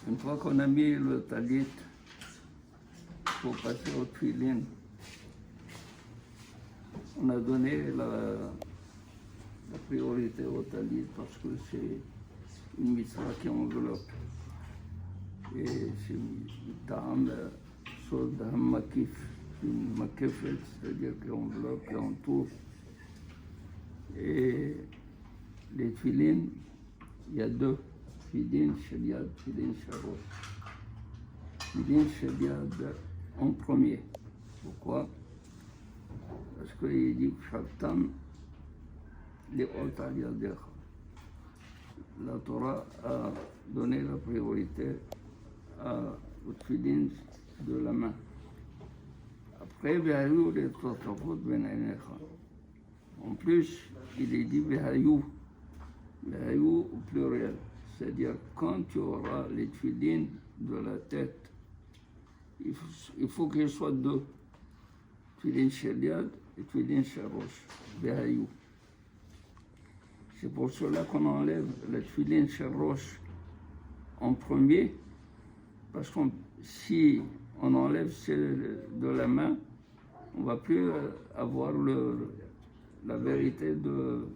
Une fois qu'on a mis le talit, il faut passer au tefilin. On a donné la priorité au talit parce que c'est une mitzvah qui enveloppe. Et c'est Ta'am Sodam Makif, une makefet, c'est-à-dire qui enveloppe, qui entoure. Et les tefilin, il y a deux. Tefilin Sheliad, Tefilin Sharosh. Tefilin Sheliad en premier. Pourquoi? Parce qu'il dit Shabtam les Ot al Yadecha. La Torah a donné la priorité au tefilin de la main. Après, Vehayu les Totafot ben Einecha. En plus, il est dit Vehayu au pluriel. C'est-à-dire, quand tu auras les tefilin de la tête, il faut qu'il soit deux. Tefilin Sheliad et Tefilin Sharosh. Vehayu. C'est pour cela qu'on enlève le Tefilin Sharosh en premier, parce que si on enlève celle de la main, on ne va plus avoir la vérité de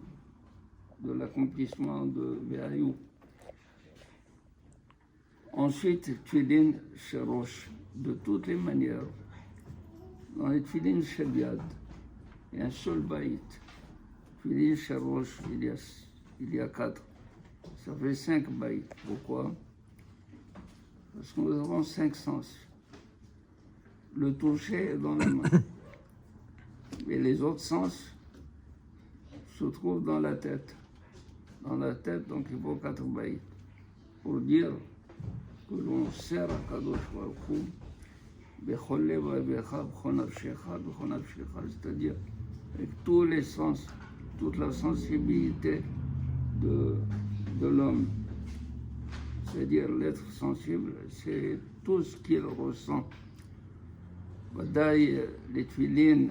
l'accomplissement de Vehayu. Ensuite, Tefilin Sharosh, de toutes les manières. Dans les Tefilin Sheliad, il y a un seul baït. Tefilin Sharosh, il y a 4. Ça fait 5 baïts. Pourquoi? Parce que nous avons 5 sens. Le toucher est dans la main. Mais les autres sens se trouvent dans la tête. Dans la tête, donc il faut 4 baïts. Pour dire que l'on sert à Kadosh Baruch Hu, c'est-à-dire avec tous les sens, toute la sensibilité de l'homme. C'est-à-dire l'être sensible, c'est tout ce qu'il ressent. Badaï, les tefilin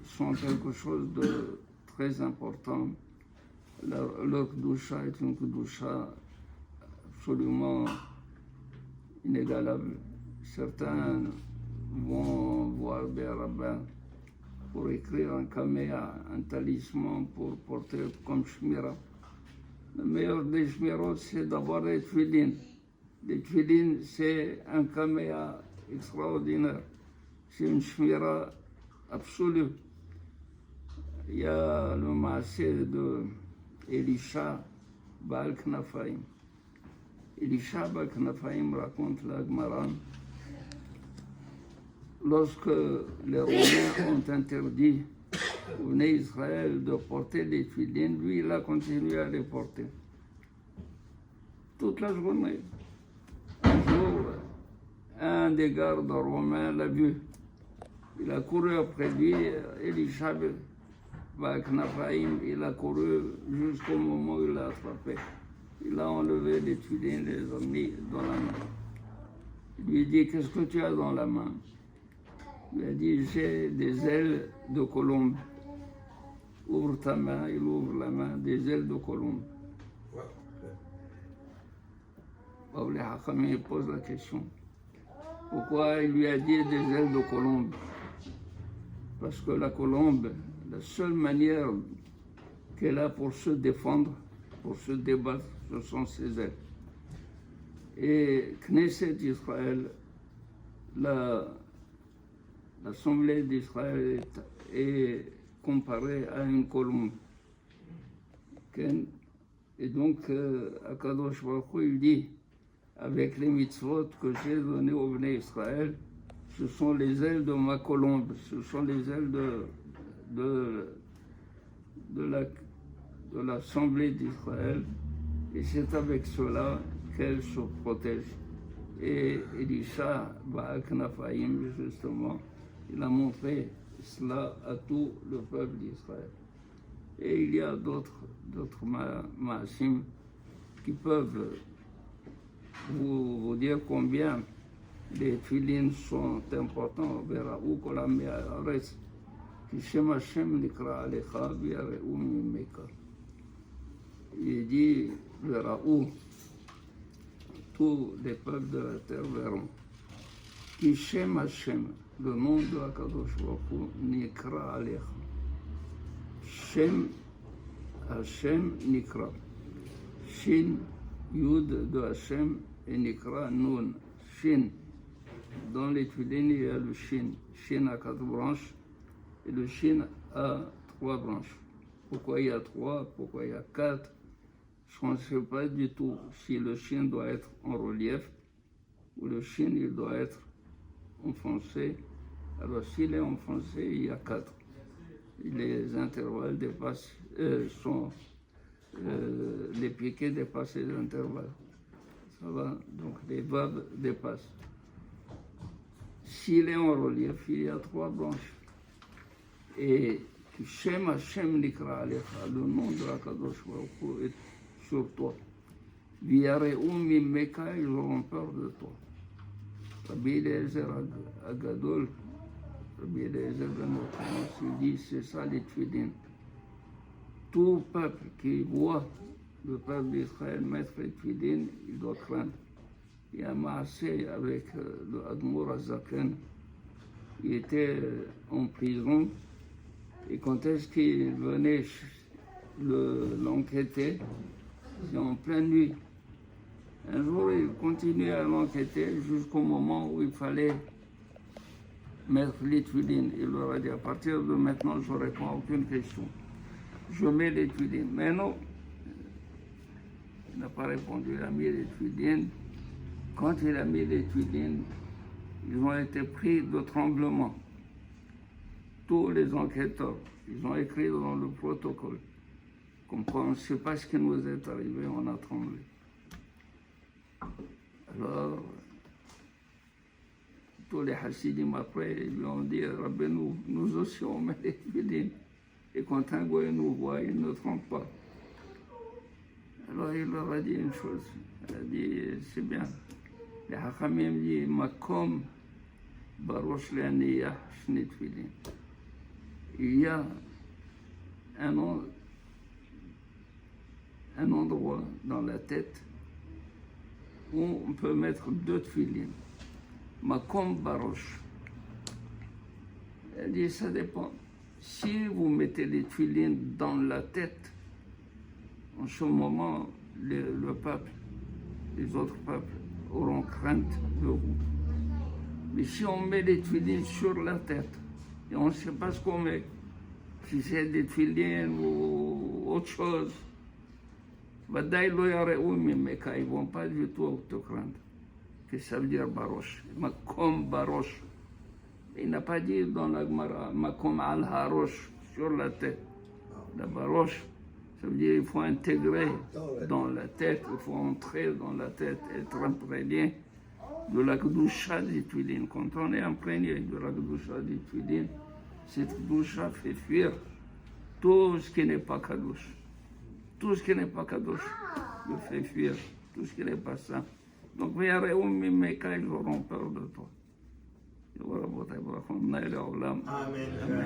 sont quelque chose de très important. Leur kedusha est une kedusha absolument inégalable. Certains vont voir des rabbins pour écrire un kaméa, un talisman pour porter comme shmira. Le meilleur des shmirot, c'est d'avoir les tefilin. Les tefilin, c'est un kaméa extraordinaire. C'est une shmira absolue. Il y a le maaseh de Elisha Baal Knafaim. Elisha Baal Knafaim raconte la Gemara. Lorsque les Romains ont interdit aux nés Israël de porter les tefilin, lui, il a continué à les porter. Toute la journée. Un jour, un des gardes romains l'a vu. Il a couru après lui, Elisha Baal Knafaim, il a couru jusqu'au moment où il l'a attrapé. Il a enlevé les tefilin, les a mis dans la main. Il lui dit, qu'est-ce que tu as dans la main? Il a dit, j'ai des ailes de colombe. Ouvre ta main, il ouvre la main, des ailes de colombe. Les Hakamim posent la question. Pourquoi il lui a dit des ailes de colombe? Parce que la colombe, la seule manière qu'elle a pour se défendre, pour se débattre, ce sont ses ailes. Et Knesset d'Israël, l'Assemblée d'Israël est comparée à une colombe. Et donc, Akadosh Baruch Hu, il dit, avec les mitzvot que j'ai données au Bnei Israël, ce sont les ailes de ma colombe, ce sont les ailes de l'Assemblée d'Israël, et c'est avec cela qu'elle se protège. Et Elisha Baal Knafaim, justement, il a montré cela à tout le peuple d'Israël. Et il y a d'autres maasim qui peuvent vous dire combien les tefilin sont importants. Vera'u kol amei haaretz, ki shem Hashem nikra alecha v'yare'u mimeka. Il dit, Vera'u, tous les peuples de la terre verront. Ki Shem Hashem, le nom de Akadosh Baruch Hu, Nikra Alecha. Shem Hashem Nikra. Shin, Yud de Hashem et Nikra Nun. Shin. Dans les Tfilin, il y a le Shin. Shin a 4 branches et le Shin a 3 branches. Pourquoi il y a 3? Pourquoi il y a 4? Je ne sais pas du tout si le Shin doit être en relief ou le Shin il doit être enfoncé. Alors s'il est enfoncé, il y a 4. Les intervalles dépassent, les piquets dépassent les intervalles. Ça va, donc les vagues dépassent. S'il est en relief, il y a 3 branches. Et Shem Hashem Nikra Alecha, le nom de Akadosh Baruch Hu est sur toi. Viyare'u mimeka, ils auront peur de toi. Rabbi Eliezer Agadol, Rabbi Eliezer Ben Okhana, il dit, c'est ça les Tfilin. Tout peuple qui voit le peuple d'Israël mettre les Tfilin, il doit craindre. Il y a Maasé avec le Admour Azaken, il était en prison, et quand est-ce qu'il venait l'enquêter? C'est en pleine nuit. Un jour, il continuait à l'enquêter jusqu'au moment où il fallait mettre les Tfilin. Il leur a dit, à partir de maintenant, je ne réponds à aucune question. Je mets les Tfilin. Mais non, il n'a pas répondu, il a mis les Tfilin. Quand il a mis les Tfilin, ils ont été pris de tremblement. Tous les enquêteurs, ils ont écrit dans le protocole, comme quoi on ne sait pas ce qui nous est arrivé, on a tremblé. Alors, tous les Hassidim après, ils lui ont dit, Rabbi, nous aussi on met les Tfilin. Et quand un goy nous voit, il ne trompe pas. Alors il leur a dit une chose, il a dit, c'est bien. Les Hachamim disent, Makom Barosh Le'aniyah Shni Tfilin. Il y a un endroit dans la tête où on peut mettre 2 Tfilin. Makom Barosh. Elle dit, ça dépend. Si vous mettez les Tfilin dans la tête, en ce moment, le peuple, les autres peuples auront crainte de vous. Mais si on met les Tfilin sur la tête, et on ne sait pas ce qu'on met, si c'est des Tfilin ou autre chose, ils ne vont pas du tout te craindre. Qu'est-ce que ça veut dire Barosh? Makom Barosh. Il n'a pas dit dans la Gemara, Makom al Harosh, sur la tête. La Barosh, ça veut dire qu'il faut intégrer dans la tête, il faut entrer dans la tête, être imprégné de la Kedusha des Tfilin. Quand on est imprégné de la Kedusha des Tfilin, cette Kedusha fait fuir tout ce qui n'est pas Kadosh. Tout ce qui n'est pas Kadosh le fait fuir, tout ce qui n'est pas saint. Donc, ils auront peur de toi. Amen.